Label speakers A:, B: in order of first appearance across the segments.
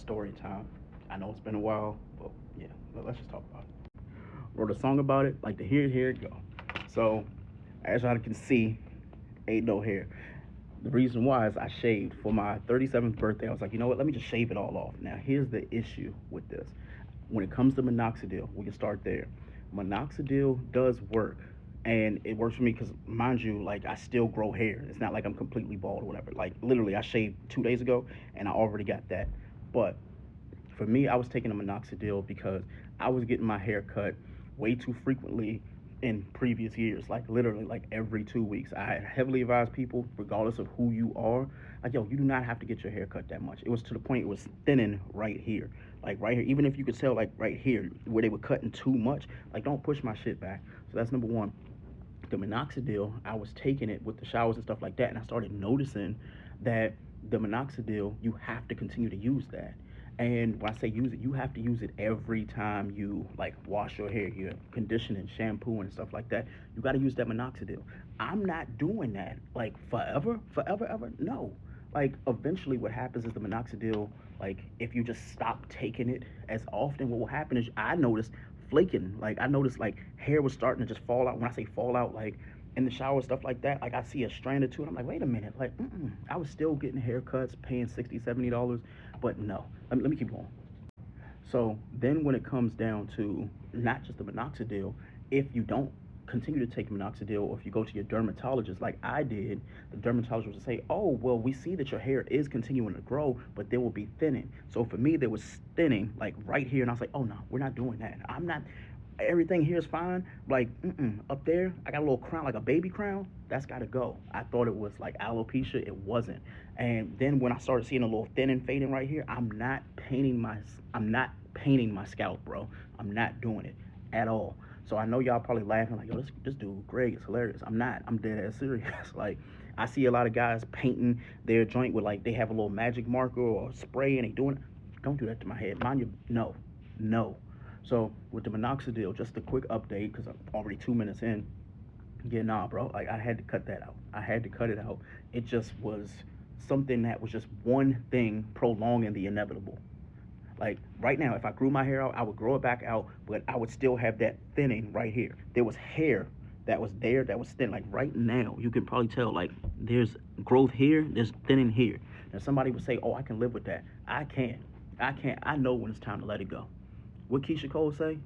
A: story time. I know it's been a while, but yeah, let's just talk about it. Wrote a song about it, like to here it go. So, as y'all can see, ain't no hair. The reason why is I shaved for my 37th birthday. I was like, you know what? Let me just shave it all off. Now, here's the issue with this. When it comes to minoxidil, we can start there. Minoxidil does work, and it works for me because, mind you, like I still grow hair. It's not like I'm completely bald or whatever. Like literally, I shaved 2 days ago, and I already got that. But for me, I was taking a minoxidil because I was getting my hair cut way too frequently in previous years, like literally like every 2 weeks. I heavily advise people, regardless of who you are, like yo, you do not have to get your hair cut that much. It was to the point it was thinning right here, like right here. Even if you could tell, like right here, where they were cutting too much, like don't push my shit back. So that's number one. The minoxidil, I was taking it with the showers and stuff like that, and I started noticing that the minoxidil, you have to continue to use that. And when I say use it, you have to use it every time you like wash your hair, your conditioning, shampoo, and stuff like that. You got to use that minoxidil. I'm not doing that like forever, ever. No. Like eventually, what happens is the minoxidil, like if you just stop taking it as often, what will happen is I noticed flaking. Like I noticed like hair was starting to just fall out. When I say fall out, like in the shower, stuff like that, like I see a strand or two and I'm like, wait a minute, like I was still getting haircuts paying $60, $70, but no. Let me keep going. So then when it comes down to not just the minoxidil, if you don't continue to take minoxidil, or if you go to your dermatologist like I did, the dermatologist will say, oh, well, we see that your hair is continuing to grow, but there will be thinning. So for me, there was thinning like right here, and I was like, oh no, we're not doing that. I'm not, everything here is fine. Like, up there, I got a little crown, like a baby crown. That's got to go. I thought it was like alopecia. It wasn't. And then when I started seeing a little thinning, fading right here, I'm not painting my scalp, bro. I'm not doing it at all. So I know y'all probably laughing like, yo, this dude Greg is hilarious. I'm not. I'm dead ass serious. Like, I see a lot of guys painting their joint with like they have a little magic marker or spray and they doing it. Don't do that to my head. Mind you, no, no. So with the minoxidil, just a quick update because I'm already 2 minutes in. Yeah, nah, bro. Like I had to cut that out. I had to cut it out. It just was something that was just one thing prolonging the inevitable. Like right now, if I grew my hair out, I would grow it back out, but I would still have that thinning right here. There was hair that was there that was thin. Like right now, you can probably tell like there's growth here, there's thinning here. Now somebody would say, "Oh, I can live with that." I can't. I can't. I know when it's time to let it go. What Keisha Cole say?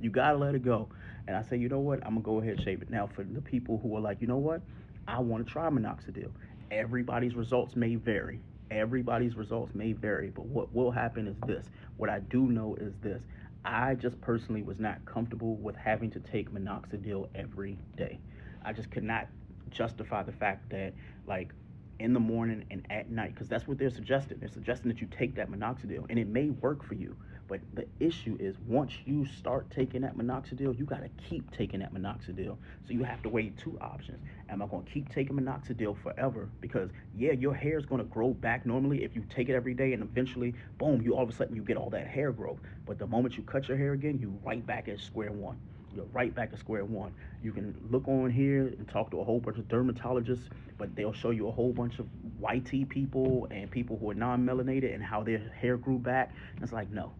A: You gotta let it go. And I say, you know what? I'm gonna go ahead and shave it. Now, for the people who are like, you know what? I want to try minoxidil. Everybody's results may vary. Everybody's results may vary, but what will happen is this. What I do know is this. I just personally was not comfortable with having to take minoxidil every day. I just could not justify the fact that, like, in the morning and at night, because that's what they're suggesting. They're suggesting that you take that minoxidil, and it may work for you. But the issue is once you start taking that minoxidil, you got to keep taking that minoxidil. So you have to weigh two options. Am I going to keep taking minoxidil forever? Because, yeah, your hair is going to grow back normally if you take it every day, and eventually, boom, you all of a sudden you get all that hair growth. But the moment you cut your hair again, you right back at square one. You're right back at square one. You can look on here and talk to a whole bunch of dermatologists, but they'll show you a whole bunch of YT people and people who are non-melanated and how their hair grew back. And it's like, no.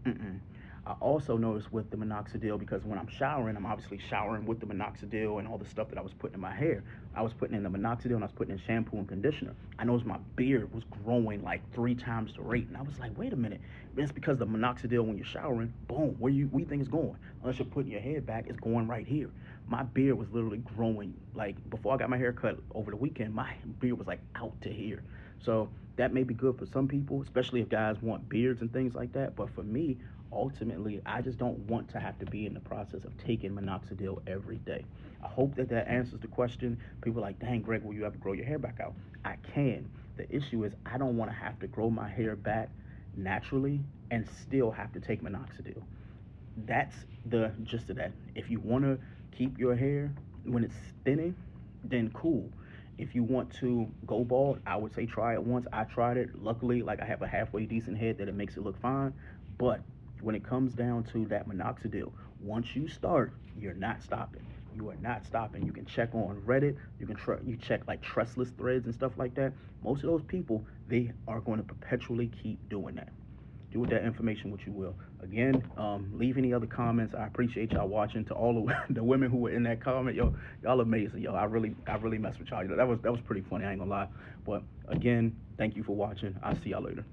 A: Mm-mm. I also noticed with the minoxidil, because when I'm showering, I'm obviously showering with the minoxidil and all the stuff that I was putting in my hair. I was putting in the minoxidil and I was putting in shampoo and conditioner. I noticed my beard was growing like 3 times the rate. And I was like, wait a minute. It's because the minoxidil, when you're showering, boom, where you think it's going? Unless you're putting your head back, it's going right here. My beard was literally growing. Like before I got my hair cut over the weekend, my beard was like out to here. So that may be good for some people, especially if guys want beards and things like that. But for me, ultimately, I just don't want to have to be in the process of taking minoxidil every day. I hope that that answers the question. People are like, dang, Greg, will you ever grow your hair back out? I can. The issue is I don't want to have to grow my hair back naturally and still have to take minoxidil. That's the gist of that. If you want to keep your hair when it's thinning, then cool. If you want to go bald, I would say try it once. I tried it. Luckily, like I have a halfway decent head that it makes it look fine. But when it comes down to that minoxidil, once you start, you're not stopping. You are not stopping. You can check on Reddit. You check like trustless threads and stuff like that. Most of those people, they are going to perpetually keep doing that. Do with that information what you will. Again, leave any other comments. I appreciate y'all watching. To all the women who were in that comment, yo, y'all amazing, yo. I really mess with y'all. That was pretty funny. I ain't gonna lie. But again, thank you for watching. I'll see y'all later.